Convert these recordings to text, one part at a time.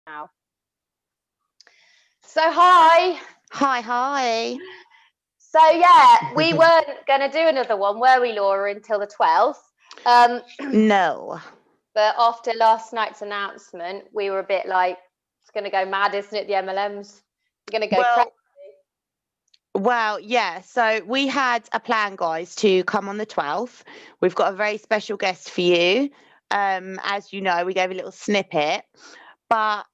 now. So hi. Hi. So yeah, we weren't going to do another one, were we, Laura, until the 12th? No. But after last night's announcement, we were a bit like, it's going to go mad, isn't it? The MLMs are going to go crazy. Well, yeah. So we had a plan, guys, to come on the 12th. We've got a very special guest for you. As you know, we gave a little snippet, but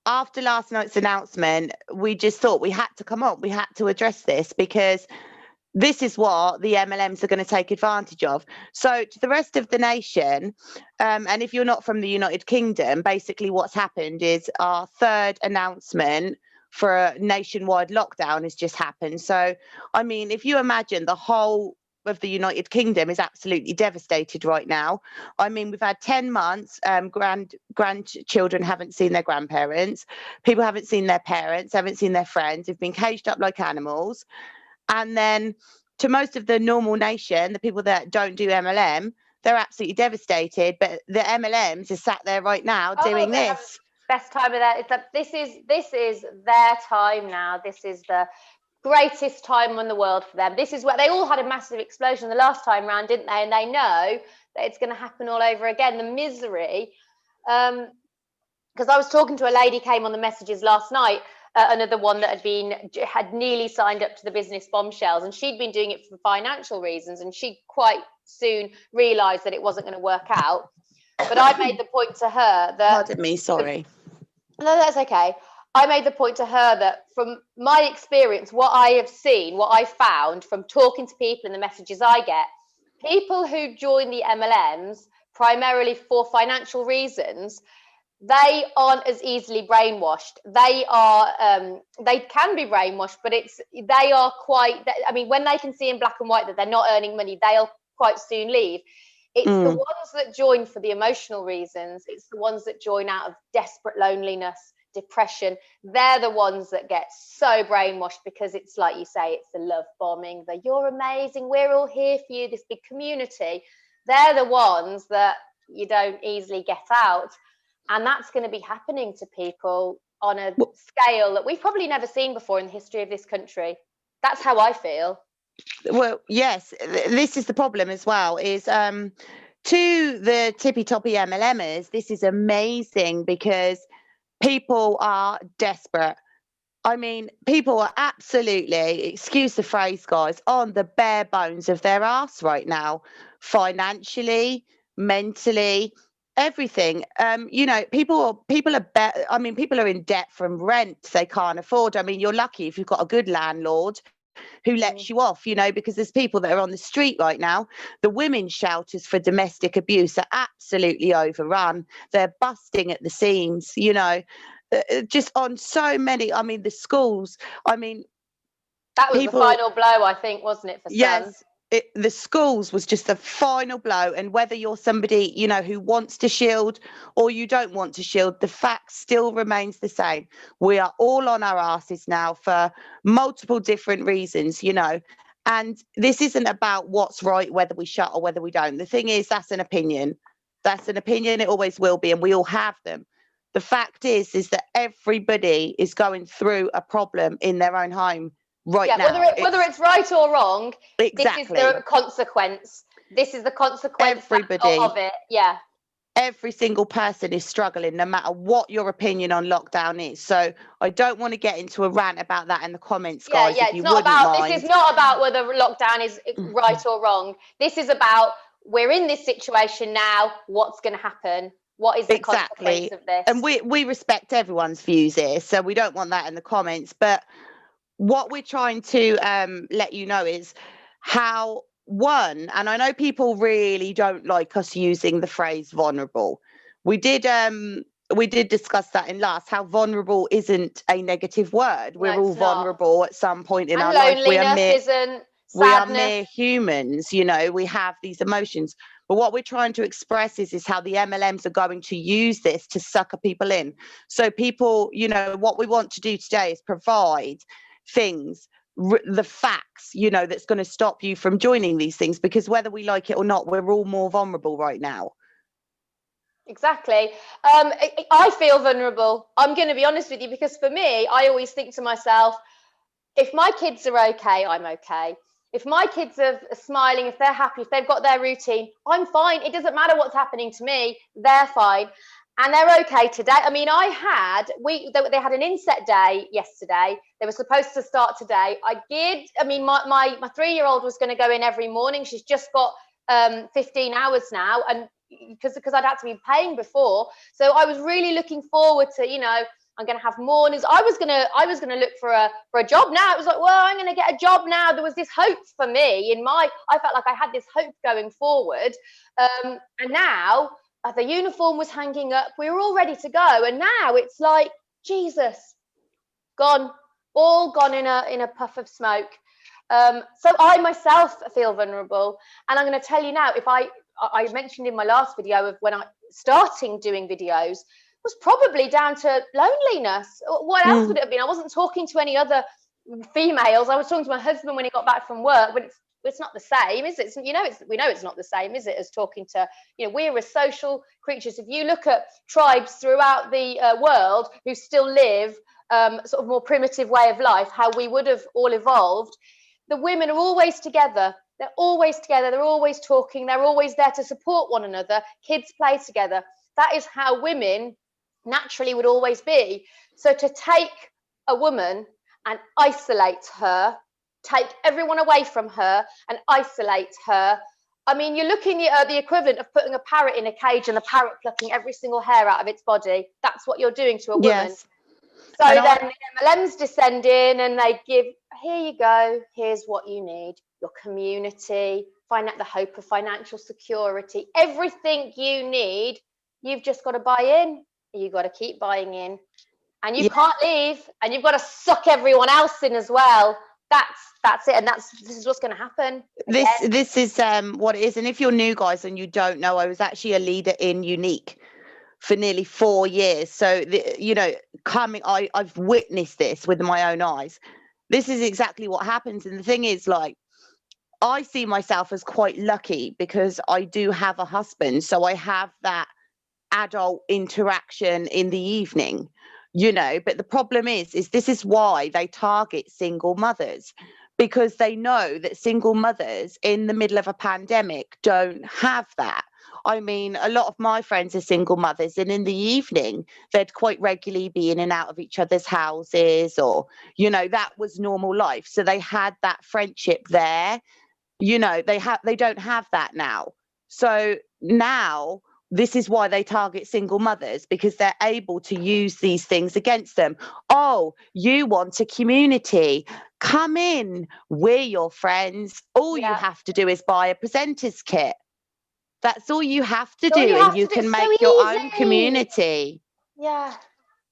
after last night's announcement, we just thought we had to come on. We had to address this because this is what the MLMs are going to take advantage of. So to the rest of the nation, and if you're not from the United Kingdom, basically what's happened is our third announcement for a nationwide lockdown has just happened. So, I mean, if you imagine the whole of the United Kingdom is absolutely devastated right now. I mean, we've had 10 months, grandchildren haven't seen their grandparents, people haven't seen their parents, haven't seen their friends, they've been caged up like animals. And then to most of the normal nation, the people that don't do MLM, they're absolutely devastated. But the MLMs are sat there right now doing this. Best time of that. This is their time now. This is the greatest time in the world for them. This is where they all had a massive explosion the last time round, didn't they? And they know that it's going to happen all over again. The misery. Because I was talking to a lady, came on the messages last night. Another one that had nearly signed up to the business bombshells, and she'd been doing it for financial reasons, and she quite soon realised that it wasn't going to work out. But I made the point to her that... Pardon me, sorry. No, that's okay. I made the point to her that from my experience, what I have seen, what I found from talking to people and the messages I get, people who join the MLMs primarily for financial reasons, they aren't as easily brainwashed. They can be brainwashed, but they are quite, I mean, when they can see in black and white that they're not earning money, they'll quite soon leave. It's the ones that join for the emotional reasons. It's the ones that join out of desperate loneliness, depression. They're the ones that get so brainwashed because it's like you say, it's the love bombing, the you're amazing, we're all here for you, this big community. They're the ones that you don't easily get out. And that's going to be happening to people on a scale that we've probably never seen before in the history of this country. That's how I feel. Well, yes, this is the problem as well, is to the tippy-toppy MLMers, this is amazing because people are desperate. I mean, people are absolutely, excuse the phrase, guys, on the bare bones of their arse right now, financially, mentally, everything. People are in debt from rent they can't afford. I mean, you're lucky if you've got a good landlord who lets you off, because there's people that are on the street right now. The women's shelters for domestic abuse are absolutely overrun. They're busting at the seams, just on so many. I mean, the schools, that was the final blow, I think, wasn't it, for some? Yes. The schools was just the final blow, and whether you're somebody who wants to shield or you don't want to shield, the fact still remains the same. We are all on our asses now for multiple different reasons, and this isn't about what's right, whether we shut or whether we don't. The thing is, that's an opinion, it always will be, and we all have them. The fact is that everybody is going through a problem in their own home right now. Whether it's right or wrong, exactly. This is the consequence. This is the consequence of it. Yeah. Every single person is struggling, no matter what your opinion on lockdown is. So I don't want to get into a rant about that in the comments, guys. Yeah, if you wouldn't mind. This is not about whether lockdown is right or wrong. This is about, we're in this situation now. What's going to happen? What is the consequence of this? And we respect everyone's views here, so we don't want that in the comments. But what we're trying to let you know is how, and I know people really don't like us using the phrase vulnerable. We did discuss that in last, how vulnerable isn't a negative word. We're all vulnerable at some point in our life. We are mere humans, we have these emotions. But what we're trying to express is how the MLMs are going to use this to sucker people in. So people, what we want to do today is provide things, the facts, that's going to stop you from joining these things, because whether we like it or not, we're all more vulnerable right now. Exactly. I feel vulnerable. I'm going to be honest with you, because for me, I always think to myself, if my kids are okay, I'm okay. If my kids are smiling, if they're happy, if they've got their routine, I'm fine. It doesn't matter what's happening to me. They're fine. And they're okay today. I mean, they had an inset day yesterday. They were supposed to start today. My 3-year-old was going to go in every morning. She's just got 15 hours now, and because I'd had to be paying before. So I was really looking forward to, I'm going to have mornings. I was going to look for a job now. It was like, well, I'm going to get a job now. There was this hope for me I felt like I had this hope going forward. And now the uniform was hanging up. We were all ready to go. And now it's like, Jesus, gone, all gone in a puff of smoke. So I myself feel vulnerable. And I'm going to tell you now, if I mentioned in my last video of when I starting doing videos, was probably down to loneliness. What else would it have been? I wasn't talking to any other females. I was talking to my husband when he got back from work, but it's not the same, is it? We know it's not the same, is it, as talking to, we're as social creatures. If you look at tribes throughout the world who still live sort of more primitive way of life, how we would have all evolved, the women are always together. They're always together. They're always talking. They're always there to support one another. Kids play together. That is how women naturally would always be. So to take a woman and isolate her, take everyone away from her and isolate her, I mean, you're looking at the equivalent of putting a parrot in a cage and the parrot plucking every single hair out of its body. That's what you're doing to a woman. Yes. So and then the MLMs descend in and they give, here you go, here's what you need, your community, find out the hope of financial security, everything you need, you've just got to buy in. You've got to keep buying in, and you can't leave, and you've got to suck everyone else in as well. That's it, and this is what's going to happen. This is what it is. And if you're new, guys, and you don't know, I was actually a leader in Unique for nearly 4 years. So I've witnessed this with my own eyes. This is exactly what happens. And the thing is, like, I see myself as quite lucky because I do have a husband, so I have that adult interaction in the evening, but the problem is this is why they target single mothers, because they know that single mothers in the middle of a pandemic don't have that. I mean, a lot of my friends are single mothers, and in the evening they'd quite regularly be in and out of each other's houses, or that was normal life, so they had that friendship there. They don't have that now. So now this is why they target single mothers, because they're able to use these things against them. Oh, you want a community? Come in. We're your friends. All you have to do is buy a presenter's kit. That's all you have to do, and you can make your own community. Yeah.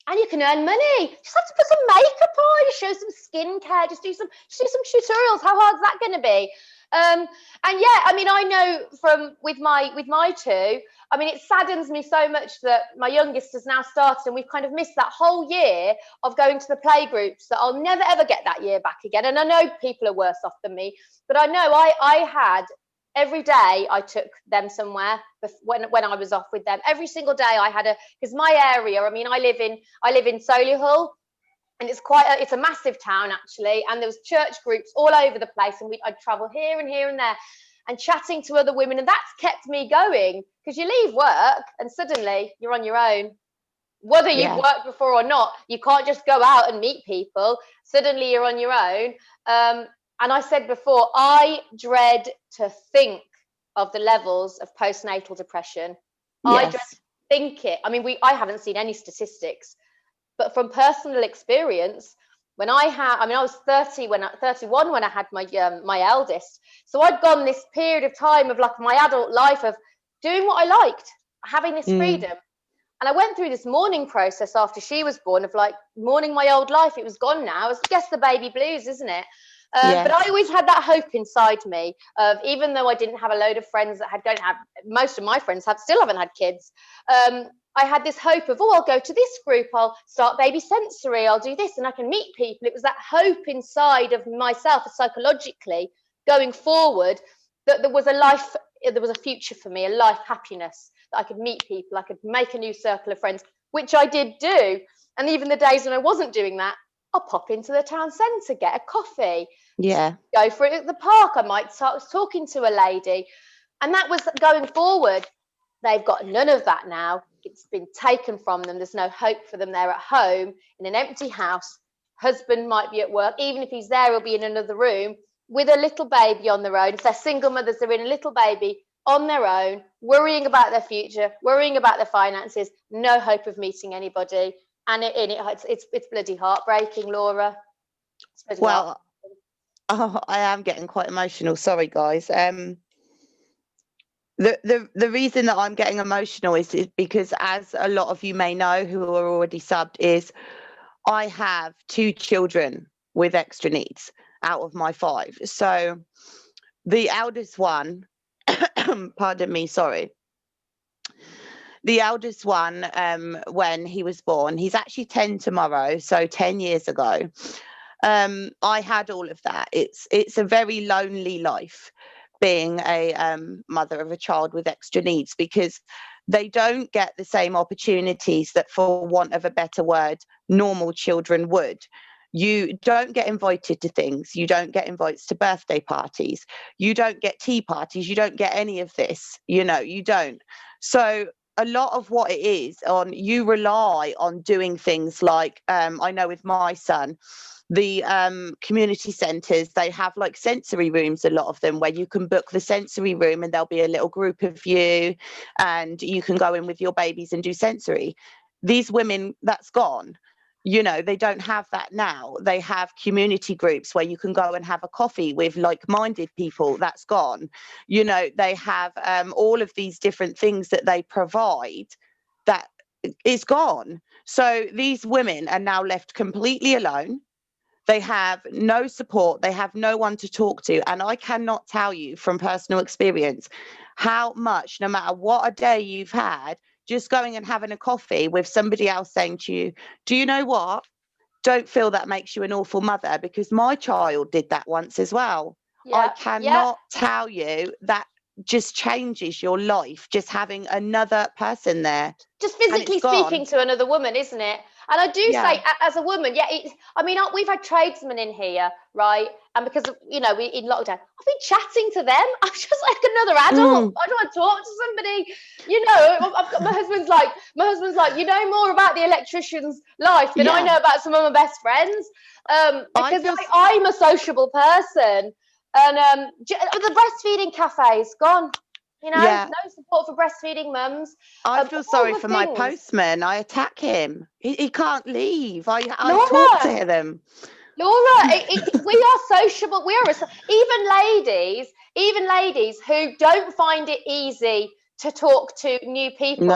And you can earn money. You just have to put some makeup on, show some skincare, just do some tutorials. How hard is that going to be? And yeah, I mean, I know with my two, I mean, it saddens me so much that my youngest has now started and we've kind of missed that whole year of going to the play groups, that I'll never ever get that year back again. And I know people are worse off than me, but I know I had every day I took them somewhere when I was off with them. Every single day I had because my area, I mean, I live in Solihull. And it's a massive town actually, and there was church groups all over the place, and I'd travel here and there and chatting to other women, and that's kept me going, because you leave work and suddenly you're on your own. Whether you've worked before or not, you can't just go out and meet people. Suddenly you're on your own. And I said before, I dread to think of the levels of postnatal depression. Yes. I dread to think it. I mean, I haven't seen any statistics. But from personal experience, when I was 31 when I had my eldest. So I'd gone this period of time of like my adult life of doing what I liked, having this freedom. And I went through this mourning process after she was born of like mourning my old life. It was gone now. I guess the baby blues, isn't it? But I always had that hope inside me of, even though I didn't have a load of friends that most of my friends still haven't had kids. I had this hope of, I'll go to this group, I'll start baby sensory, I'll do this, and I can meet people. It was that hope inside of myself psychologically going forward that there was a future for me, a life happiness. that I could meet people, I could make a new circle of friends, which I did do. And even the days when I wasn't doing that, I'll pop into the town centre, get a coffee, go for it at the park. I might start talking to a lady. And that was going forward. They've got none of that now. It's been taken from them. There's no hope for them. They're at home in an empty house. Husband might be at work. Even if he's there, he'll be in another room with a little baby on their own. If they're single mothers, they're in a little baby on their own, worrying about their future, worrying about their finances, no hope of meeting anybody. And it's bloody heartbreaking, Laura. Well, I am getting quite emotional. Sorry, guys. The reason that I'm getting emotional is because, as a lot of you may know who are already subbed, is I have 2 children with extra needs out of my 5. So the eldest one, pardon me, sorry. The eldest one, when he was born, he's actually 10 tomorrow, so 10 years ago. I had all of that. It's a very lonely life being a mother of a child with extra needs, because they don't get the same opportunities that, for want of a better word, normal children would. You don't get invited to things. You don't get invites to birthday parties. You don't get tea parties. You don't get any of this. You don't. So a lot of what it is you rely on doing things like, I know with my son, the community centres, they have like sensory rooms, a lot of them, where you can book the sensory room and there'll be a little group of you and you can go in with your babies and do sensory. These women, that's gone. They don't have that now. They have community groups where you can go and have a coffee with like-minded people. That's gone. They have all of these different things that they provide that is gone. So these women are now left completely alone. They have no support. They have no one to talk to. And I cannot tell you from personal experience how much, no matter what a day you've had, just going and having a coffee with somebody else saying to you, do you know what? Don't feel that makes you an awful mother, because my child did that once as well. I cannot tell you that just changes your life, just having another person there. Just physically speaking to another woman, isn't it? And I do say, as a woman, we've had tradesmen in here, right? And because we in lockdown, I've been chatting to them. I'm just like another adult. I don't want to talk to somebody. I've got my husband's like, you know more about the electrician's life than I know about some of my best friends. Because I'm a sociable person, and the breastfeeding cafe is gone. No support for breastfeeding mums. I feel sorry for my postman. I attack him. He can't leave. I talk to him. Laura, we are sociable. We are even ladies who don't find it easy to talk to new people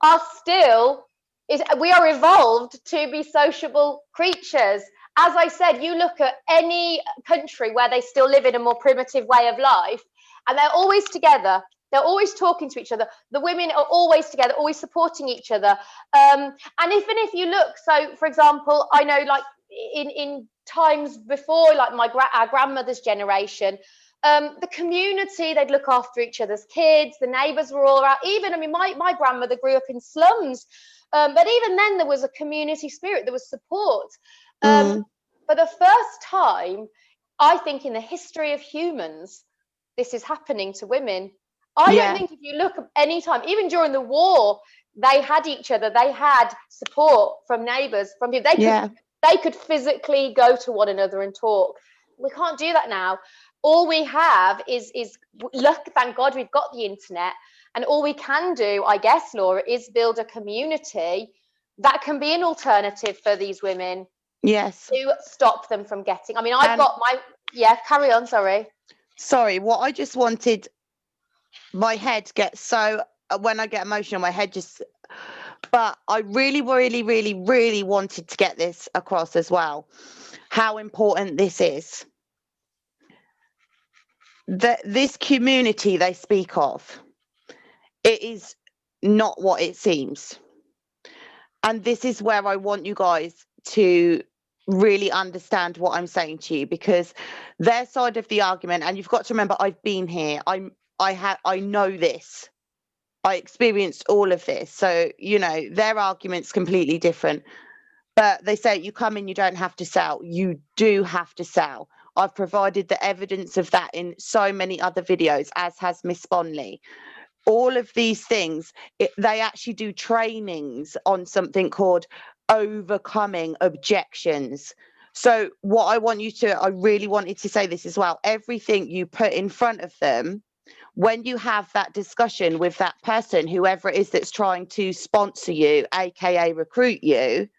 are still. We are evolved to be sociable creatures. As I said, you look at any country where they still live in a more primitive way of life, and they're always together. They're always talking to each other. The women are always together, always supporting each other. And even if you look, so for example, I know like in times before, like our grandmother's generation, the community, they'd look after each other's kids. The neighbours were all out. My grandmother grew up in slums, but even then there was a community spirit. There was support. For the first time, I think in the history of humans, this is happening to women. I don't think if you look at any time, even during the war, they had each other. They had support from neighbours, from people. They could physically go to one another and talk. We can't do that now. All we have is look. Thank God we've got the internet, and all we can do, I guess, Laura, is build a community that can be an alternative for these women. Yes. To stop them from getting. I've got my. Carry on. Sorry. What I just wanted. My head gets so, when I get emotional, my head just, but I really, really, really, really wanted to get this across as well, how important this is. This community they speak of, it is not what it seems. And this is where I want you guys to really understand what I'm saying to you, because their side of the argument, and you've got to remember, I've been here, I know this. I experienced all of this. So, you know, their argument's completely different. But they say you come in, you don't have to sell. You do have to sell. I've provided the evidence of that in so many other videos, as has Miss Sponley. All of these things, they actually do trainings on something called overcoming objections. So what I really wanted to say this as well, everything you put in front of them, when you have that discussion with that person, whoever it is that's trying to sponsor you, aka recruit you,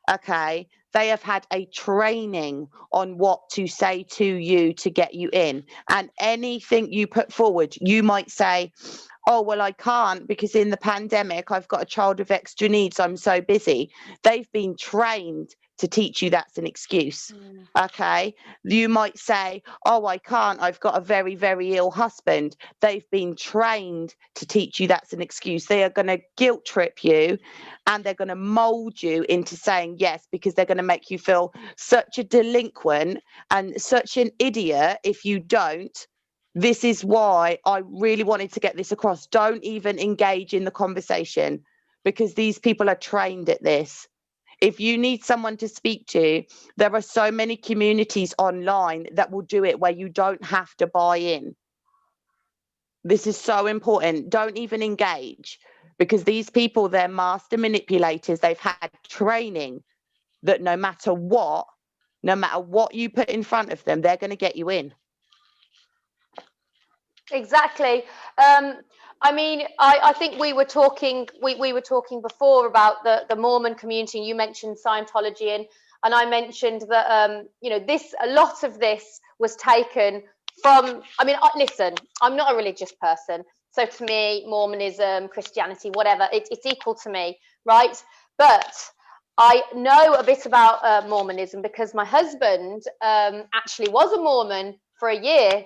okay, they have had a training on what to say to you to get you in. And anything you put forward, you might say, oh, well, I can't because in the pandemic, I've got a child with extra needs. I'm so busy. They've been trained to teach you that's an excuse. Okay. You might say, oh, I can't. I've got a very, very ill husband. They've been trained to teach you that's an excuse. They are going to guilt trip you and they're going to mold you into saying yes, because they're going to make you feel such a delinquent and such an idiot if you don't. This is why I really wanted to get this across. Don't even engage in the conversation, because these people are trained at this. If you need someone to speak to, there are so many communities online that will do it where you don't have to buy in. This is so important. Don't even engage, because these people, they're master manipulators. They've had training that no matter what you put in front of them, they're going to get you in. Exactly. I mean, I think we were talking before about the Mormon community. You mentioned Scientology, and I mentioned that you know, a lot of this was taken from. I mean, listen, I'm not a religious person, so to me, Mormonism, Christianity, whatever, it's equal to me, right? But I know a bit about Mormonism because my husband actually was a Mormon for a year.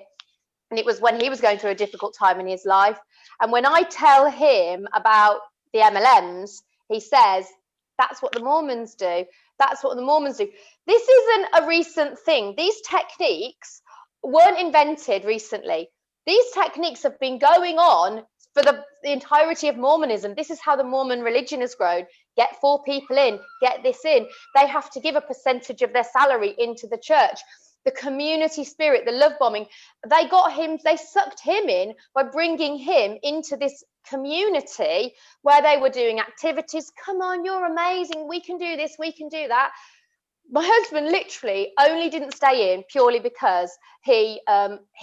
And it was when he was going through a difficult time in his life. And when I tell him about the MLMs, he says, that's what the Mormons do. That's what the Mormons do. This isn't a recent thing. These techniques weren't invented recently. These techniques have been going on for the entirety of Mormonism. This is how the Mormon religion has grown. Get 4 people in, get this in. They have to give a percentage of their salary into the church. The community spirit, the love bombing, they sucked him in by bringing him into this community where they were doing activities. Come on, you're amazing. We can do this. We can do that. My husband literally only didn't stay in purely because he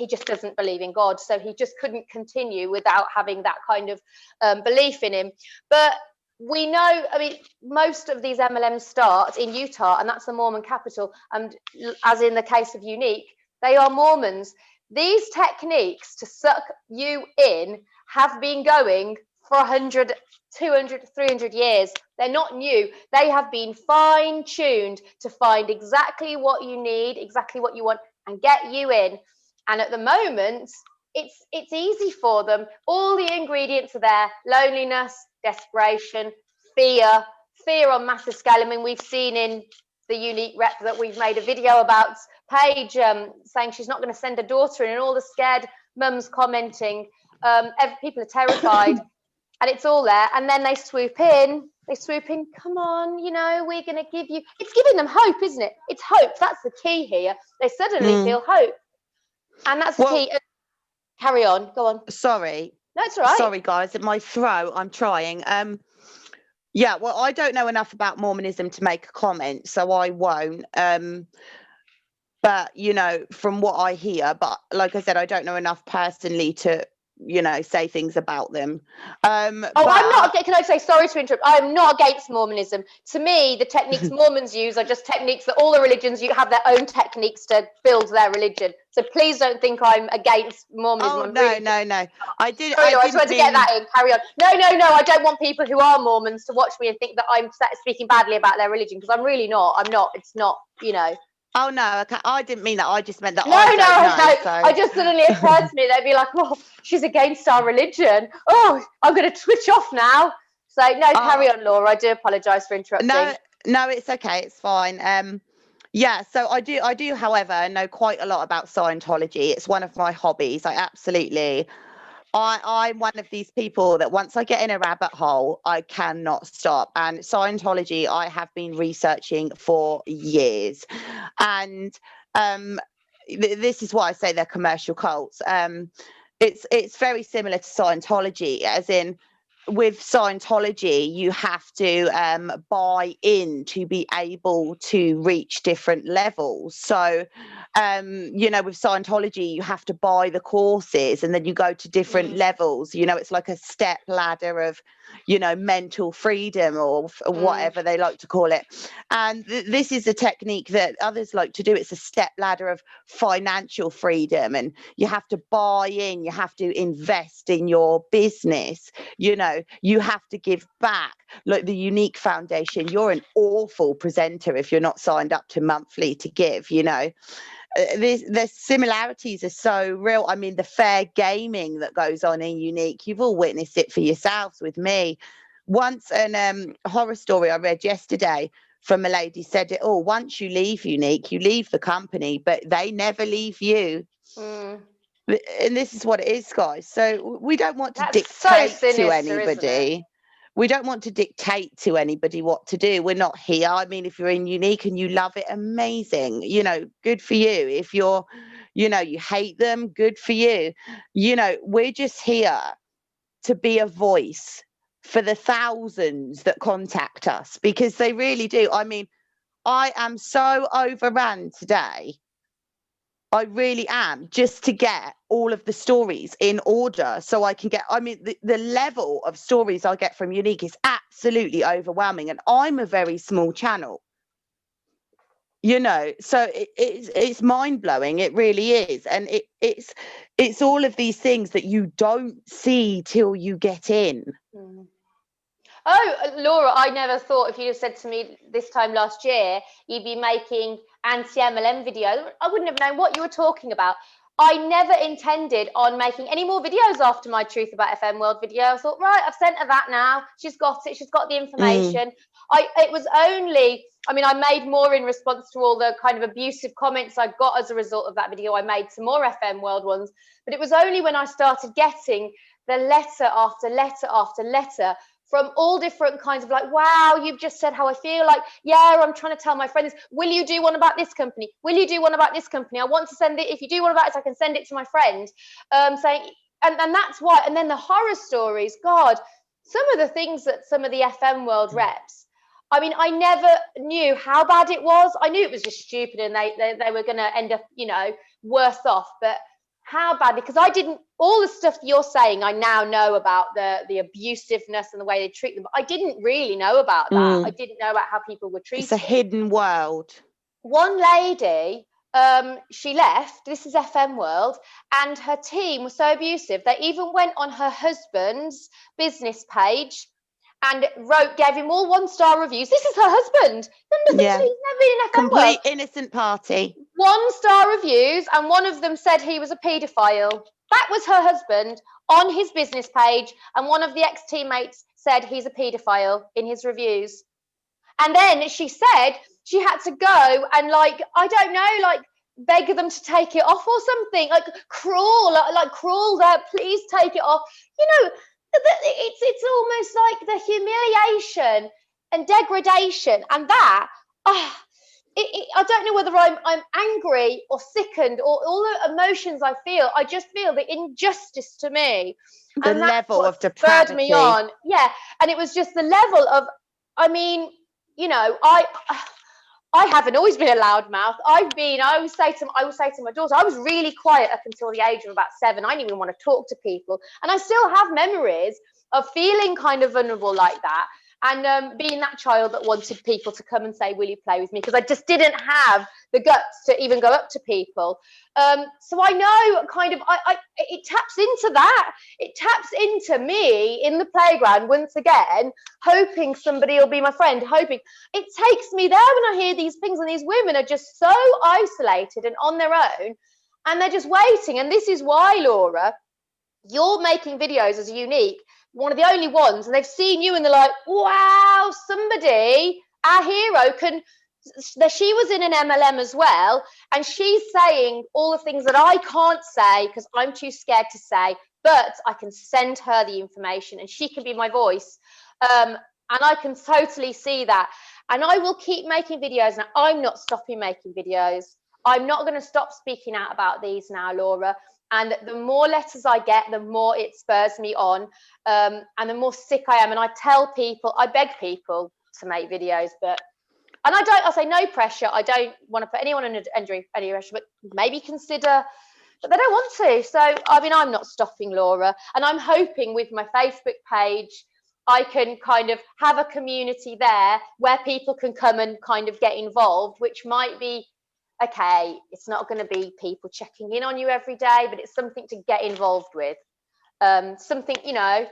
just doesn't believe in God. So he just couldn't continue without having that kind of belief in him. But we know, I mean, most of these MLMs start in Utah, and that's the Mormon capital. And as in the case of Unique, they are Mormons. These techniques to suck you in have been going for 100, 200, 300 years. They're not new. They have been fine-tuned to find exactly what you need, exactly what you want, and get you in. And at the moment, it's easy for them. All the ingredients are there: loneliness, desperation, fear on massive scale. I mean, we've seen in the Unique rep that we've made a video about Paige saying she's not going to send her daughter in, and all the scared mums commenting. People are terrified, and it's all there. And then they swoop in. Come on, you know, we're going to give you. It's giving them hope, isn't it? It's hope. That's the key here. They suddenly feel hope, and that's the key. Carry on. Go on. Sorry. No, it's all right. Sorry, guys. My throat. I'm trying. Yeah. Well, I don't know enough about Mormonism to make a comment, so I won't. But you know, from what I hear, but like I said, I don't know enough personally to, you know, say things about them. I'm not. Can I say, sorry to interrupt? I'm not against Mormonism. To me, the techniques Mormons use are just techniques that all the religions have their own techniques to build their religion. So please don't think I'm against Mormonism. Oh, no. I just wanted to get that in. Carry on. No. I don't want people who are Mormons to watch me and think that I'm speaking badly about their religion, because I'm really not. I'm not. It's not, you know. Oh, no, okay. I didn't mean that. I just meant that No. So. I just suddenly occurred to me, they'd be like, well, she's against our religion. Oh, I'm going to switch off now. So, no, carry on, Laura. I do apologise for interrupting. No, it's okay. It's fine. Yeah, so I do, however, know quite a lot about Scientology. It's one of my hobbies. I absolutely I'm one of these people that once I get in a rabbit hole, I cannot stop. And Scientology, I have been researching for years. And this is why I say they're commercial cults. It's very similar to Scientology, as in, with Scientology, you have to buy in to be able to reach different levels. So, with Scientology, you have to buy the courses and then you go to different levels. It's like a step ladder of, mental freedom or whatever they like to call it. And this is a technique that others like to do. It's a step ladder of financial freedom, and you have to buy in, you have to invest in your business. You have to give back. Like the Unique Foundation, you're an awful presenter if you're not signed up to monthly to give. The similarities are so real. I mean, the fair gaming that goes on in Unique, you've all witnessed it for yourselves with me. Once, a horror story I read yesterday from a lady said it all. Once you leave Unique, you leave the company, but they never leave you. And this is what it is, guys. So we don't want to dictate to anybody. We don't want to dictate to anybody what to do. We're not here. I mean, if you're in Unique and you love it, amazing. Good for you. If you're, you hate them, good for you. We're just here to be a voice for the thousands that contact us, because they really do. I mean, I am so overrun today. I really am, just to get all of the stories in order so I can get, the level of stories I get from Unique is absolutely overwhelming. And I'm a very small channel, so it's mind blowing. It really is. And it's all of these things that you don't see till you get in. Oh, Laura, I never thought if you'd have said to me this time last year, you'd be making anti-MLM videos. I wouldn't have known what you were talking about. I never intended on making any more videos after my Truth About FM World video. I thought, right, I've sent her that now. She's got it. She's got the information. It was only, I made more in response to all the kind of abusive comments I got as a result of that video. I made some more FM World ones. But it was only when I started getting the letter after letter after letter from all different kinds of like, wow, you've just said how I feel. Like, yeah, I'm trying to tell my friends, will you do one about this company? Will you do one about this company? I want to send it. If you do one about it, I can send it to my friend. Saying, and that's why. And then the horror stories, God, some of the things that some of the FM World reps, I never knew how bad it was. I knew it was just stupid and they were going to end up, worse off. But how bad? Because I didn't, all the stuff you're saying, I now know about the abusiveness and the way they treat them. But I didn't really know about that. I didn't know about how people were treated. It's a hidden world. One lady, she left, this is FM World, and her team was so abusive. They even went on her husband's business page and gave him all 1-star reviews. This is her husband. He's never been in FM Complete World. Innocent party. 1-star reviews, and one of them said he was a paedophile. That was her husband on his business page, and one of the ex-teammates said he's a paedophile in his reviews. And then she said she had to go and beg them to take it off or something, crawl there, please take it off. It's almost like the humiliation and degradation, and that, I don't know whether I'm angry or sickened or all the emotions I feel. I just feel the injustice to me. The level of depravity. Spurred me on. Yeah. And it was just the level of, I haven't always been a loudmouth. I always say to my daughter, I was really quiet up until the age of about 7. I didn't even want to talk to people. And I still have memories of feeling kind of vulnerable like that. And being that child that wanted people to come and say, will you play with me? Because I just didn't have the guts to even go up to people. So I know kind of, it taps into that. It taps into me in the playground once again, hoping somebody will be my friend, hoping. It takes me there when I hear these things, and these women are just so isolated and on their own, and they're just waiting. And this is why, Laura, you're making videos as Unique, one of the only ones, and they've seen you and they're like, wow, somebody, our hero she was in an MLM as well, and she's saying all the things that I can't say because I'm too scared to say. but I can send her the information and she can be my voice. And I can totally see that. And I will keep making videos. Now, I'm not stopping making videos. I'm not going to stop speaking out about these now, Laura. And the more letters I get, the more it spurs me on. And the more sick I am. And I tell people, I beg people to make videos, and I say no pressure. I don't want to put anyone under any pressure, but maybe consider. But they don't want to. So, I mean, I'm not stopping, Laura. And I'm hoping with my Facebook page, I can kind of have a community there where people can come and kind of get involved, which might be, okay, it's not going to be people checking in on you every day, but it's something to get involved with. Something, you know,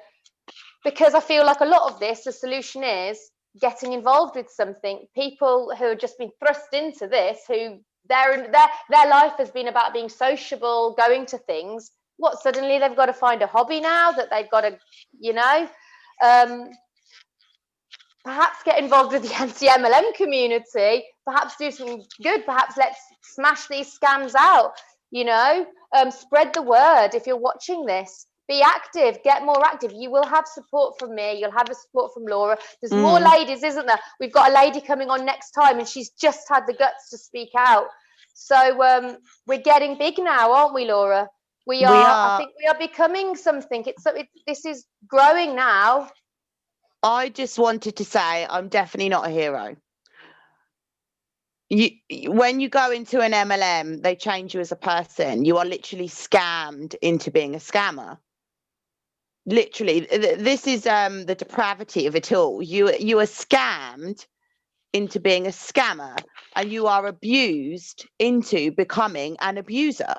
because I feel like a lot of this, the solution is getting involved with something. People who have just been thrust into this, who their life has been about being sociable, going to things. What, suddenly they've got to find a hobby now that they've got to, you know, perhaps get involved with the anti-MLM community, perhaps do something good, perhaps let's smash these scams out, you know, spread the word. If you're watching this, be active, get more active. You will have support from me. You'll have a support from Laura. There's more ladies, isn't there? We've got a lady coming on next time and she's just had the guts to speak out. So we're getting big now, aren't we, Laura? We are. I think we are becoming something. This is growing now. I just wanted to say I'm definitely not a hero. When you go into an MLM, they change you as a person. You are literally scammed into being a scammer. Literally, this is the depravity of it all. You are scammed into being a scammer, and you are abused into becoming an abuser.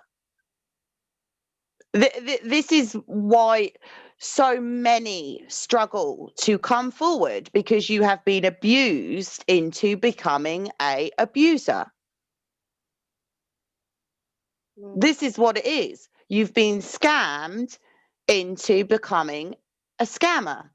This is why so many struggle to come forward, because you have been abused into becoming an abuser. This is what it is. You've been scammed into becoming a scammer.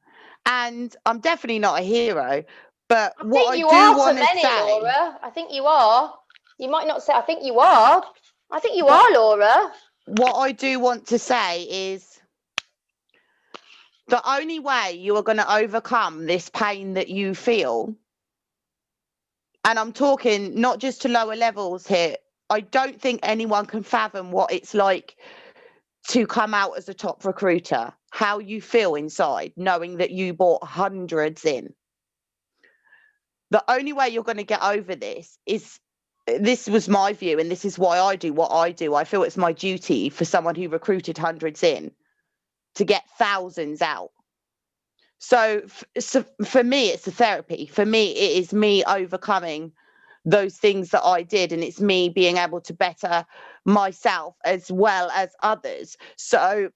And I'm definitely not a hero, but what I do want to say, Laura, I think you are. You might not say, I think you are. I think you are, Laura. What I do want to say is the only way you are going to overcome this pain that you feel, and I'm talking not just to lower levels here, I don't think anyone can fathom what it's like to come out as a top recruiter, how you feel inside, knowing that you brought hundreds in. The only way you're going to get over this is, this was my view, and this is why I do what I do. I feel it's my duty for someone who recruited hundreds in to get thousands out. So for me, it's a therapy. For me, it is me overcoming those things that I did, and it's me being able to better myself as well as others. So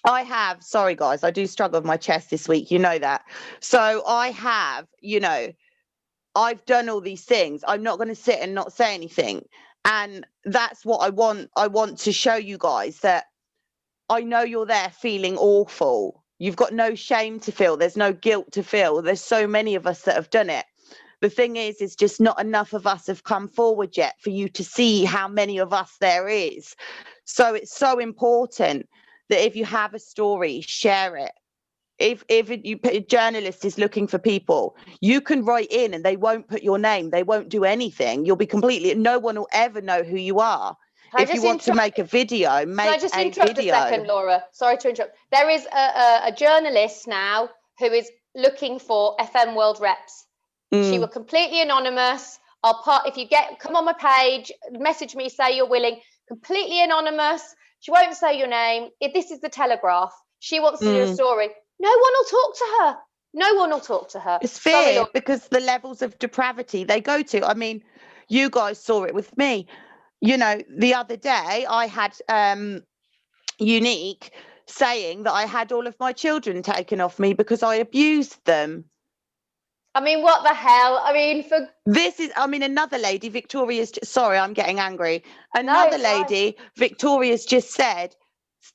I have, sorry guys, I do struggle with my chest this week, you know that. So I have, you know, I've done all these things. I'm not going to sit and not say anything. And that's what I want. I want to show you guys that I know you're there feeling awful. You've got no shame to feel. There's no guilt to feel. There's so many of us that have done it. The thing is just not enough of us have come forward yet for you to see how many of us there is. So it's so important that if you have a story, share it. If a journalist is looking for people, you can write in and they won't put your name. They won't do anything. You'll be completely, no one will ever know who you are. If you want to make a video, make a video. Can I just interrupt a second, Laura? Sorry to interrupt. There is a journalist now who is looking for FM World reps. She was completely anonymous. If you come on my page, message me, say you're willing. Completely anonymous. She won't say your name. This is the Telegraph. She wants to do a story. No one will talk to her. No one will talk to her. It's fair, because the levels of depravity they go to. I mean, you guys saw it with me. You know, the other day I had Unique saying that I had all of my children taken off me because I abused them. I mean, what the hell? I mean, another lady, Victoria's, sorry, I'm getting angry. Another lady, Victoria's just said,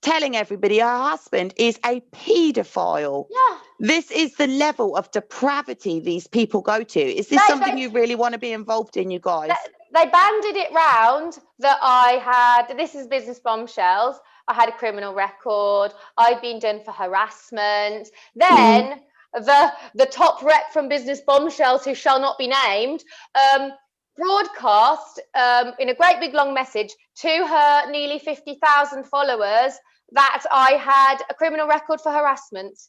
telling everybody her husband is a paedophile. Yeah. This is the level of depravity these people go to. Is this something you really want to be involved in, you guys? They banded it round that I had, this is Business Bombshells, I had a criminal record. I'd been done for harassment. Then the top rep from Business Bombshells, who shall not be named, broadcast in a great big long message to her nearly 50,000 followers that I had a criminal record for harassment.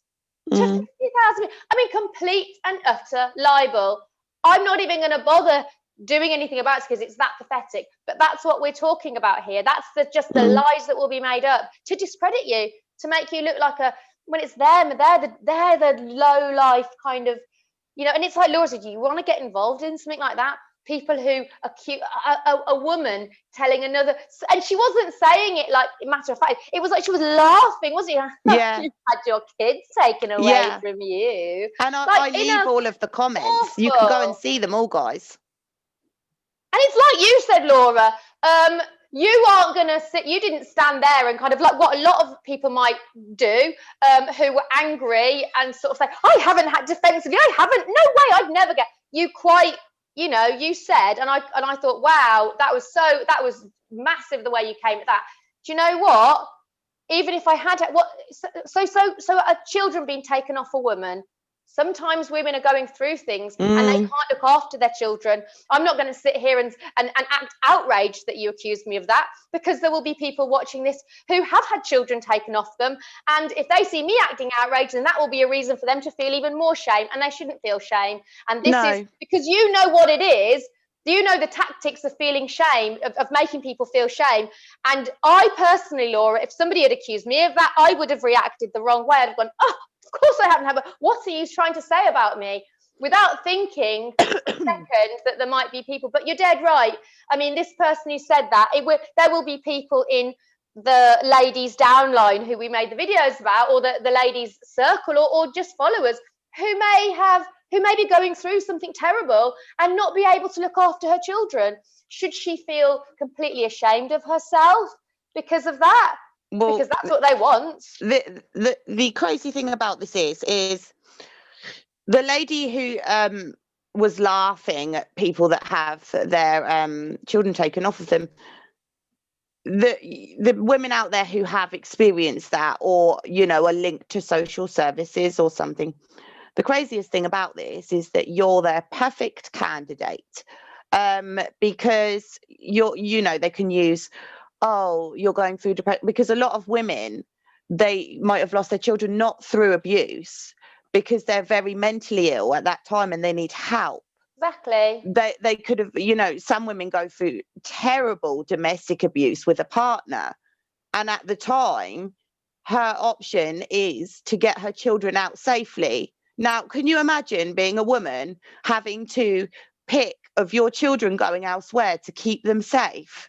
To 50,000. I mean, complete and utter libel. I'm not even going to bother doing anything about it because it's that pathetic. But that's what we're talking about here. That's just the lies that will be made up to discredit you, to make you look like when it's them, they're the low life kind of, and it's like Laura said, you want to get involved in something like that? People who accuse a woman telling another, and she wasn't saying it like matter of fact. It was like she was laughing, wasn't she? Yeah. You had your kids taken away from you. And I leave all of the comments. Awful. You can go and see them all, guys. And it's like you said, Laura. You aren't going to sit, you didn't stand there and kind of like what a lot of people might do, who were angry and sort of say, I haven't had defensively, I haven't, no way, I'd never get, you quite, you said, and I thought, wow, that was massive the way you came at that. Do you know what? Even if I had, so are children being taken off a woman? Sometimes women are going through things and they can't look after their children. I'm not going to sit here and act outraged that you accused me of that, because there will be people watching this who have had children taken off them. And if they see me acting outraged, then that will be a reason for them to feel even more shame, and they shouldn't feel shame. And this is because you know what it is. You know the tactics of feeling shame, of making people feel shame. And I personally, Laura, if somebody had accused me of that, I would have reacted the wrong way. I'd have gone, oh, of course I haven't had, what are you trying to say about me? Without thinking a second that there might be people. But you're dead right. I mean, this person who said that, there will be people in the ladies downline who we made the videos about, or the ladies circle, or just followers who may be going through something terrible and not be able to look after her children. Should she feel completely ashamed of herself because of that? Well, because that's what they want. The crazy thing about this is the lady who was laughing at people that have their children taken off of them. The women out there who have experienced that, or are linked to social services or something. The craziest thing about this is that you're their perfect candidate, because they can use, oh, you're going through depression, because a lot of women, they might have lost their children not through abuse, because they're very mentally ill at that time and they need help. Exactly. They could have, some women go through terrible domestic abuse with a partner, and at the time her option is to get her children out safely. Now, can you imagine being a woman having to pick of your children going elsewhere to keep them safe?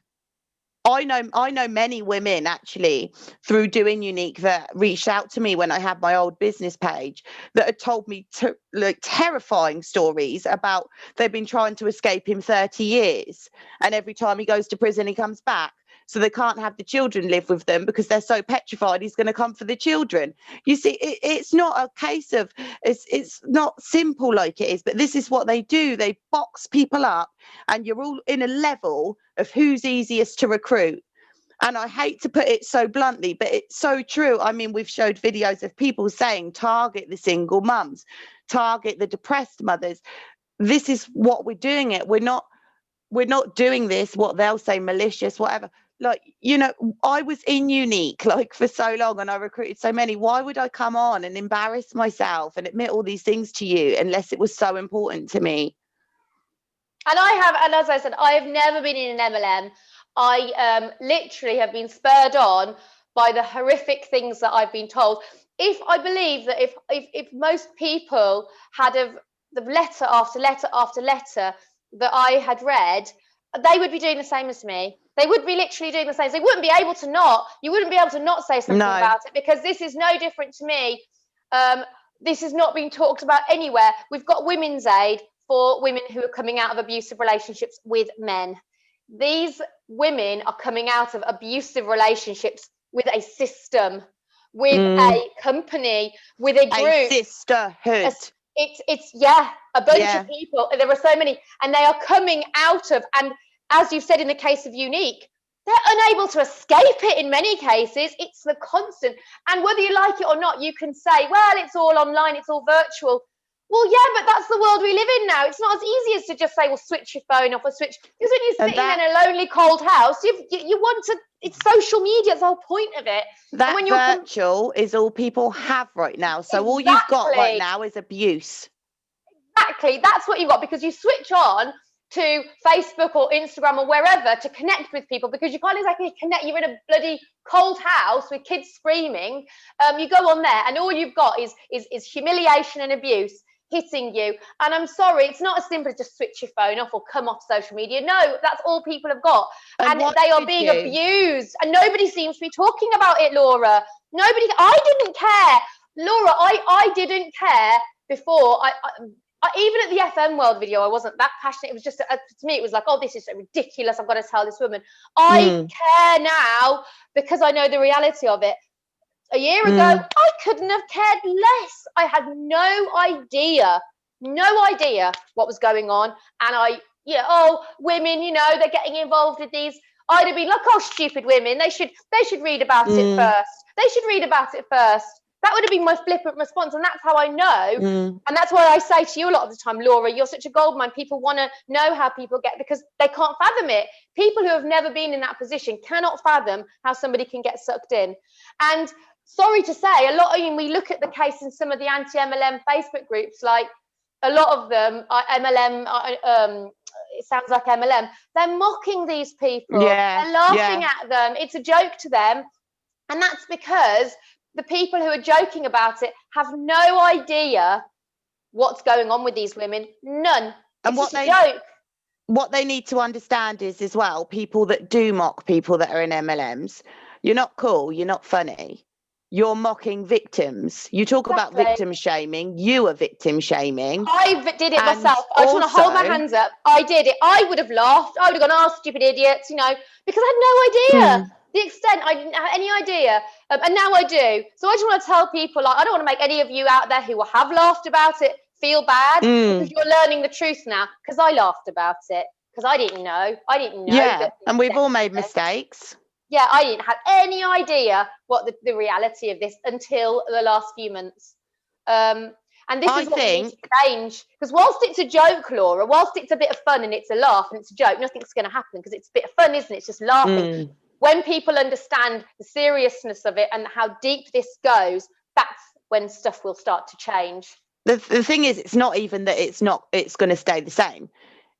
I know many women actually through doing Unique that reached out to me when I had my old business page that had told me terrifying stories about they've been trying to escape him 30 years, and every time he goes to prison he comes back. So they can't have the children live with them because they're so petrified he's going to come for the children. You see, it's not a case of, it's not simple like it is, but this is what they do. They box people up, and you're all in a level of who's easiest to recruit. And I hate to put it so bluntly, but it's so true. I mean, we've showed videos of people saying, target the single mums, target the depressed mothers. This is what we're doing it. We're not doing this, what they'll say, malicious, whatever. Like, I was in Unique for so long and I recruited so many. Why would I come on and embarrass myself and admit all these things to you unless it was so important to me? And as I said, I have never been in an MLM. I literally have been spurred on by the horrific things that I've been told. I believe that if most people had the letter after letter after letter that I had read, they would be doing the same as me. They would be literally doing the same. They wouldn't be able to not. You wouldn't be able to not say something about it, because this is no different to me. This is not being talked about anywhere. We've got Women's Aid for women who are coming out of abusive relationships with men. These women are coming out of abusive relationships with a system, with a company, with a group. A sisterhood. It's a bunch of people. There are so many, and they are coming out of, and as you said in the case of Unique, they're unable to escape it in many cases. It's the constant. And whether you like it or not, you can say, well, it's all online, it's all virtual. Well, yeah, but that's the world we live in now. It's not as easy as to just say, well, switch your phone off or switch. Because when you're sitting in a lonely, cold house, you want to, it's social media. It's the whole point of it. That when you're virtual is all people have right now. So all you've got right now is abuse. Exactly. That's what you've got, because you switch on to Facebook or Instagram or wherever to connect with people, because you can't exactly connect. You're in a bloody cold house with kids screaming. You go on there and all you've got is humiliation and abuse hitting you. And I'm sorry, it's not as simple as just switch your phone off or come off social media. No, that's all people have got. And they are being abused. And nobody seems to be talking about it, Laura. I didn't care. Laura, I didn't care before. Even at the FM World video, I wasn't that passionate. It was just, to me, it was like, oh, this is so ridiculous. I've got to tell this woman. I care now because I know the reality of it. A year ago, I couldn't have cared less. I had no idea what was going on. And women, they're getting involved with these. I'd have been like, oh, stupid women. They should read about it first. They should read about it first. That would have been my flippant response. And that's how I know. And that's why I say to you a lot of the time, Laura, you're such a goldmine. People want to know how people get, because they can't fathom it. People who have never been in that position cannot fathom how somebody can get sucked in. And sorry to say, we look at the case in some of the anti-MLM Facebook groups, like a lot of them are MLM, it sounds like MLM. They're mocking these people. Yeah, they're laughing at them. It's a joke to them. And that's because the people who are joking about it have no idea what's going on with these women. None. It's just a joke. What they need to understand is, as well, people that do mock people that are in MLMs, you're not cool, you're not funny. You're mocking victims. You talk about victim shaming. You are victim shaming. I did it myself. I just want to hold my hands up. I did it. I would have laughed. I would have gone, oh, stupid idiots, because I had no idea. The extent, I didn't have any idea. And now I do. So I just want to tell people, I don't want to make any of you out there who have laughed about it feel bad, because you're learning the truth now. Because I laughed about it. Because I didn't know. Yeah, and we've all made mistakes. Yeah, I didn't have any idea what the reality of this until the last few months. And this is what we need to change. Because whilst it's a joke, Laura, whilst it's a bit of fun and it's a laugh and it's a joke, nothing's going to happen because it's a bit of fun, isn't it? It's just laughing. When people understand the seriousness of it and how deep this goes, that's when stuff will start to change. The thing is, it's not even that it's going to stay the same.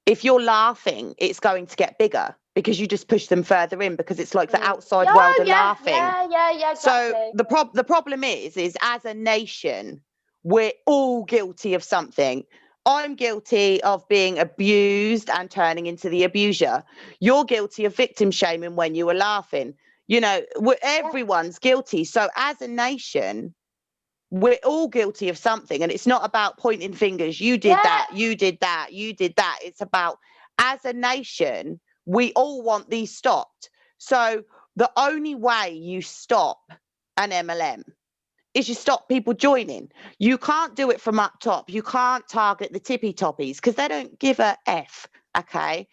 If you're laughing, it's going to get bigger, because you just push them further in, because it's like the outside world are laughing. Yeah, exactly. So the problem is as a nation, we're all guilty of something. I'm guilty of being abused and turning into the abuser. You're guilty of victim shaming when you were laughing. Everyone's guilty. So as a nation, we're all guilty of something, and it's not about pointing fingers. You did that, you did that, you did that. It's about, as a nation, we all want these stopped. So the only way you stop an MLM is you stop people joining. You can't do it from up top. You can't target the tippy toppies, because they don't give a F, okay?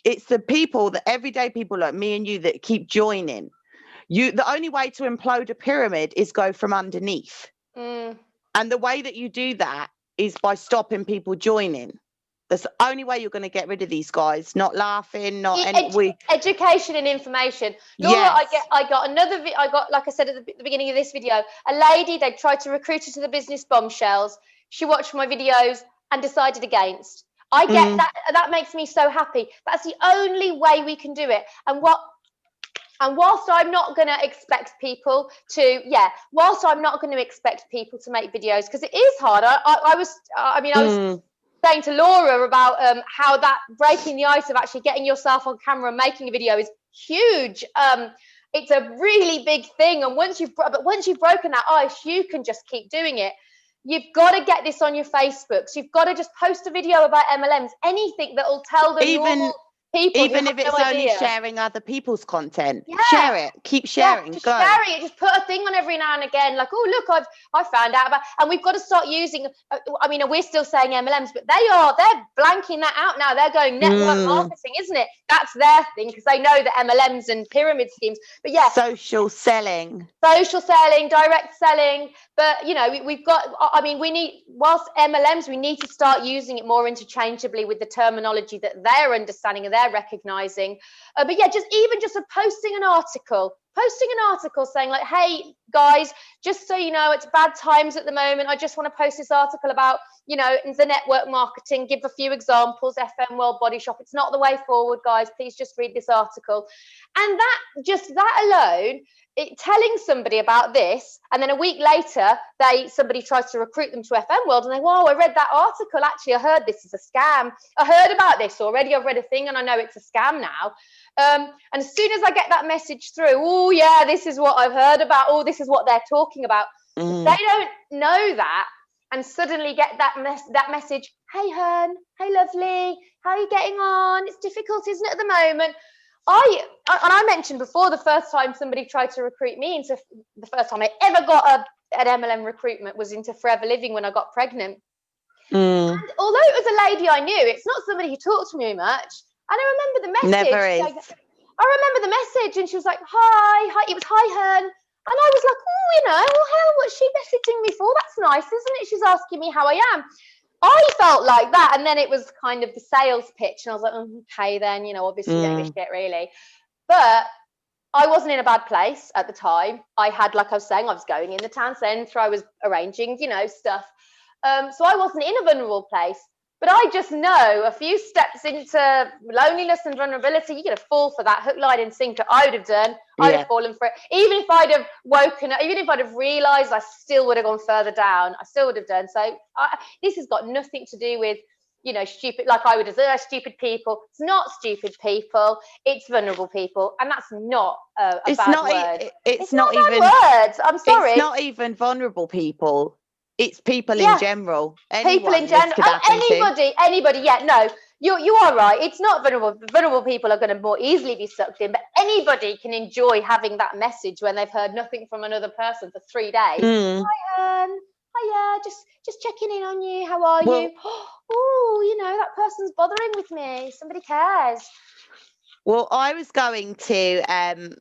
It's the people, the everyday people like me and you, that keep joining. The only way to implode a pyramid is go from underneath. And the way that you do that is by stopping people joining. That's the only way you're going to get rid of these guys. Not laughing, education and information. Laura, yes. I got another. I got, like I said at the beginning of this video, a lady. They tried to recruit her to the business bombshells. She watched my videos and decided against. I get that. That makes me so happy. That's the only way we can do it. And whilst I'm not going to expect people to, make videos, because it is hard. I was saying to Laura about how that breaking the ice of actually getting yourself on camera and making a video is huge. It's a really big thing, and once you've broken that ice, you can just keep doing it. You've got to get this on your Facebook. So you've got to just post a video about MLMs, anything that will tell the normal people, even if it's only sharing other people's content. Share it, keep sharing. Just share it. Just put a thing on every now and again, like, oh look, I found out about. And we've got to start using. We're still saying MLMs, but they're blanking that out now. They're going network marketing, isn't it? that's their thing, because they know the MLMs and pyramid schemes. But yeah, social selling, direct selling. But you know, we've got, I mean, we need, whilst MLMs, we need to start using it more interchangeably with the terminology that they're understanding and they're recognizing. But yeah, just posting an article saying like, hey guys, just so you know, it's bad times at the moment. I just want to post this article about, you know, the network marketing, give a few examples, FM World Body Shop. It's not the way forward, guys. Please just read this article. And that alone, telling somebody about this, and then a week later, somebody tries to recruit them to FM World, and they, whoa, I read that article. Actually, I heard this is a scam. I heard about this already. I've read a thing, and I know it's a scam now. And as soon as I get that message through, oh yeah, this is what I've heard about. Oh, this is what they're talking about. They don't know that, and suddenly get that message. Hey, hun. Hey, lovely. How are you getting on? It's difficult, isn't it, at the moment? I mentioned before, the first time somebody tried to recruit me into, the first time I ever got an MLM recruitment was into Forever Living when I got pregnant. And although it was a lady I knew, it's not somebody who talked to me much. And I remember the message. Never is. I remember the message, and she was like, hi. It was hi, hun. And I was like, oh, you know, well, what's she messaging me for? That's nice, isn't it? She's asking me how I am. I felt like that, and then it was kind of the sales pitch, and I was like, okay, then, you know, obviously don't give a shit, really. But I wasn't in a bad place at the time. I had, like I was saying, I was going in the town centre, I was arranging, you know, stuff. So I wasn't in a vulnerable place. But I just know a few steps into loneliness and vulnerability, you're going to fall for that hook, line and sinker. I would have done. I'd have fallen for it. Even if I'd have woken up, even if I'd have realised, I still would have gone further down. I still would have done. So this has got nothing to do with, you know, stupid, like I would have, stupid people. It's not stupid people. It's vulnerable people. And that's not a bad word. It's not even words. I'm sorry. It's not even vulnerable people. It's people in general. People in general. Anybody. Yeah, no, you are right. It's not vulnerable. Vulnerable people are going to more easily be sucked in, but anybody can enjoy having that message when they've heard nothing from another person for 3 days. Hi, hiya, just checking in on you. How are you? Oh, you know, that person's bothering with me. Somebody cares. Well, I was going to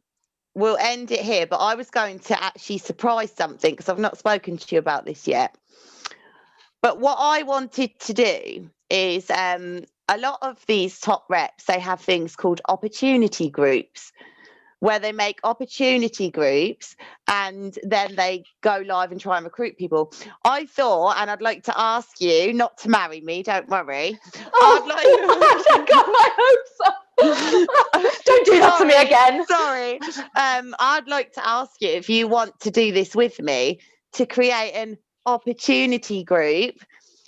we'll end it here, but I was going to actually surprise something, because I've not spoken to you about this yet. But what I wanted to do is a lot of these top reps, they have things called opportunity groups, where they make opportunity groups and then they go live and try and recruit people. I thought, and I'd like to ask you, not to marry me, don't worry. I got my hopes up. Don't do that to me again. Sorry. I'd like to ask you if you want to do this with me, to create an opportunity group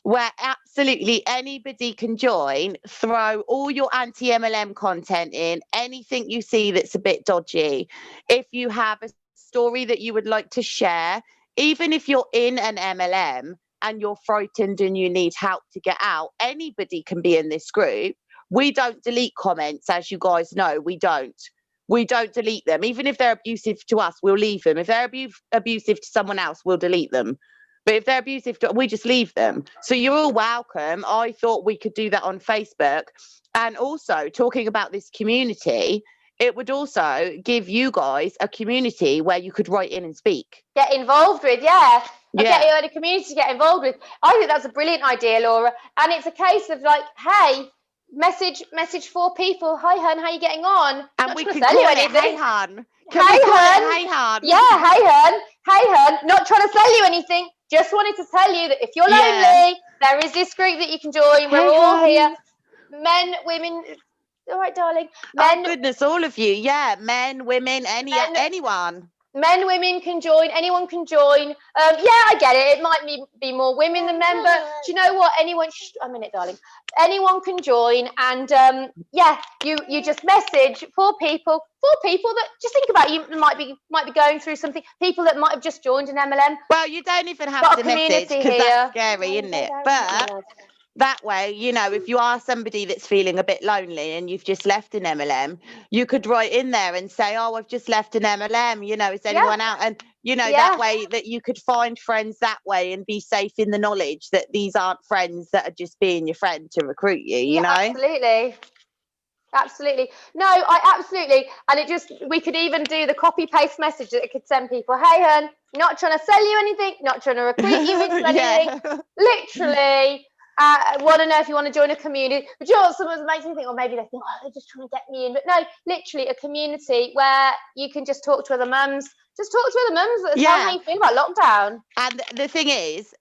where absolutely anybody can join, throw all your anti-MLM content in, anything you see that's a bit dodgy. If you have a story that you would like to share, even if you're in an MLM and you're frightened and you need help to get out, anybody can be in this group. We don't delete comments, as you guys know. We don't delete them. Even if they're abusive to us, we'll leave them. If they're abusive to someone else, we'll delete them. But if they're abusive, we just leave them. So you're all welcome. I thought we could do that on Facebook. And also, talking about this community, it would also give you guys a community where you could write in and speak. Get involved with, get you in a community to get involved with. I think that's a brilliant idea, Laura. And it's a case of like, hey, message 4 people. Hi, hun, how you getting on? And we can call it, hey, hun. Hey, hun. Yeah, hey, hun. Hey, hun. Not trying to sell you anything. Just wanted to tell you that if you're lonely, there is this group that you can join. We're all here. Men, women. All right, darling. Men, oh, goodness, all of you. Yeah, men, women, anyone. Men, women can join. Anyone can join. I get it. It might be more women than men, but do you know what? Anyone. A minute, darling. Anyone can join, and you just message 4 people that, just think about, you might be going through something. People that might have just joined an MLM. Well, you don't even have to message, because that's scary, isn't it? But that way, you know, if you are somebody that's feeling a bit lonely and you've just left an MLM, you could write in there and say, oh, I've just left an MLM, you know, is anyone out? And, you know, that way that you could find friends that way and be safe in the knowledge that these aren't friends that are just being your friend to recruit you, you know? Absolutely. Absolutely. No, I absolutely. And it just, we could even do the copy paste message that it could send people. Hey, hun, not trying to sell you anything, not trying to recruit you into anything. Literally, want to know if you want to join a community. But you know what, someone makes me think, or maybe they think, oh, they're just trying to get me in. But no, literally a community where you can just talk to other mums. Just talk to other mums that tell how you feel about lockdown. And the thing is,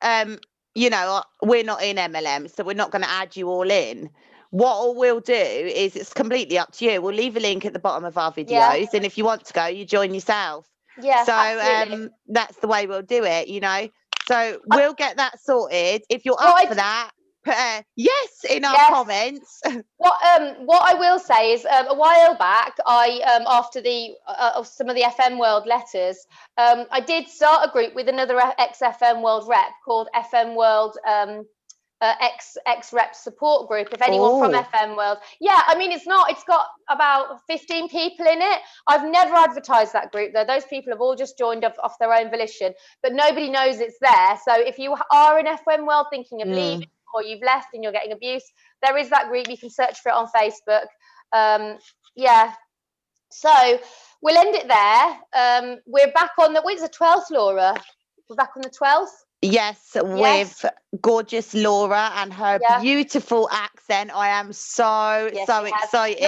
you know, we're not in MLM, so we're not going to add you all in. What we'll do is, it's completely up to you. We'll leave a link at the bottom of our videos, and if you want to go, you join yourself. Yeah. So absolutely. that's the way we'll do it, you know. So we'll get that sorted. If you're up for that, put a yes in our comments. What I will say is, a while back, I after the some of the FM World letters, I did start a group with another ex-FM World rep called FM World ex-rep support group. If anyone from FM World, I mean, it's got about 15 people in it. I've never advertised that group though. Those people have all just joined off their own volition, but nobody knows it's there. So if you are in FM World thinking of leaving, or you've left and you're getting abuse, there is that group. You can search for it on Facebook. So we'll end it there. We're back on it's the 12th, Laura. We're back on the 12th. Yes, with gorgeous Laura and her beautiful accent. I am so excited.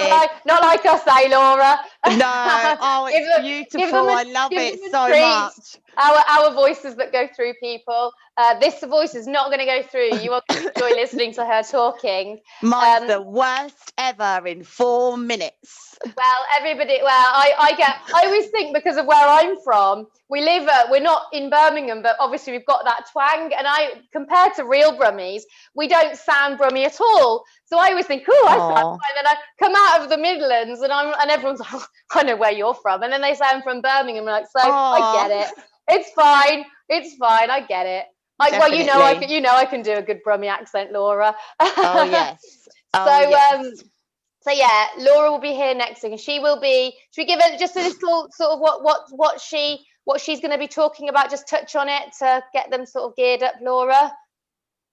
Not like us, Laura. No, it's beautiful. I love it so much. Our voices that go through people. This voice is not going to go through. You are going to enjoy listening to her talking. Mine's the worst ever in 4 minutes. Well, everybody. Well, I always think, because of where I'm from, we're not in Birmingham, but obviously we've got that twang. And compared to real Brummies, we don't sound Brummy at all. So I always think, I sound fine. And I come out of the Midlands, and everyone's like, I know where you're from. And then they say I'm from Birmingham. I'm like, I get it. It's fine. I get it. Well, you know, I can do a good Brummy accent, Laura. Oh yes. So yeah, Laura will be here next week, and she will be. Should we give it just a little sort of what she's going to be talking about? Just touch on it to get them sort of geared up, Laura.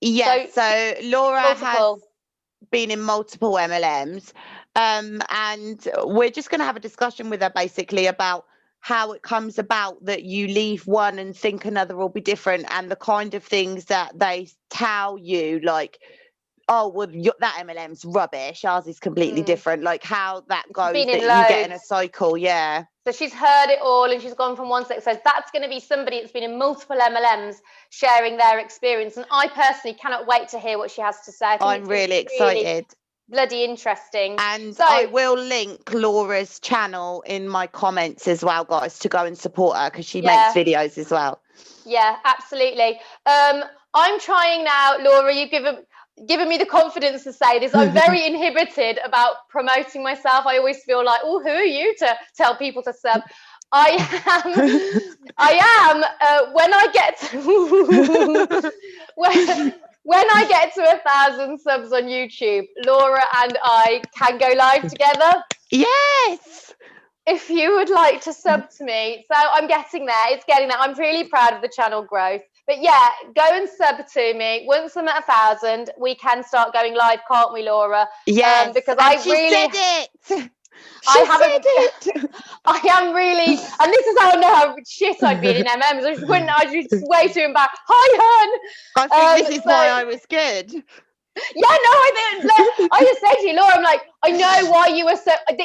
Yes. So Laura has been in multiple MLMs, and we're just going to have a discussion with her basically about how it comes about that you leave one and think another will be different, and the kind of things that they tell you, like, oh, well, that MLM's rubbish, ours is completely different, like how that goes, that you get in a cycle. So she's heard it all, and she's gone from one side. So that's going to be somebody that's been in multiple MLMs sharing their experience, and I personally cannot wait to hear what she has to say. I'm really excited. Bloody interesting. And I will link Laura's channel in my comments as well, guys, to go and support her, because she makes videos as well. Yeah, absolutely. I'm trying now, Laura, you've given me the confidence to say this. I'm very inhibited about promoting myself. I always feel like, who are you to tell people to sub? I am when I get to when I get to 1,000 subs on YouTube, Laura and I can go live together. Yes. If you would like to sub to me. So I'm getting there. It's getting there. I'm really proud of the channel growth. But yeah, go and sub to me. Once I'm at 1,000, we can start going live, can't we, Laura? Yes. Because she said it. I am really, and this is how I know how shit I'd been in MMs. I was just way too embarrassed. Hi, hun. I think this is why I was good. Yeah, no, I just said to you, Laura, I'm like, I know why you were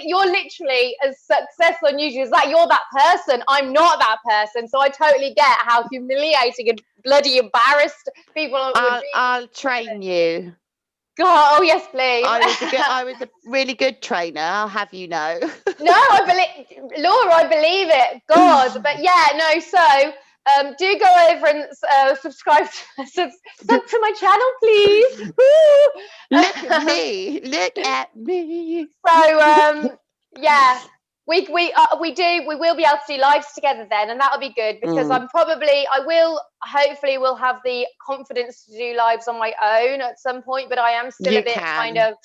you're literally as successful on YouTube as that. You're that person. I'm not that person. So I totally get how humiliating and bloody embarrassed people would be. I'll train you. God, oh yes, please. I was a really good trainer, I'll have you know. No, Laura, I believe it. God, but yeah, no. So do go over and subscribe sub to my channel, please. Look at me. Look at me. So yeah. We will be able to do lives together then, and that'll be good, because hopefully will have the confidence to do lives on my own at some point, but I am still a bit kind of,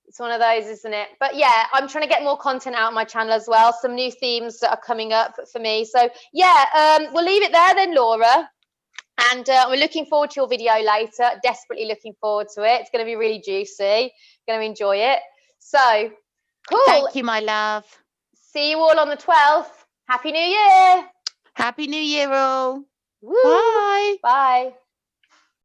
it's one of those, isn't it? But yeah, I'm trying to get more content out on my channel as well, some new themes that are coming up for me. So yeah, we'll leave it there then, Laura, and we're looking forward to your video later, desperately looking forward to it. It's going to be really juicy, going to enjoy it. So, cool. Thank you, my love. See you all on the 12th. Happy New Year. Happy New Year, all. Woo. Bye. Bye.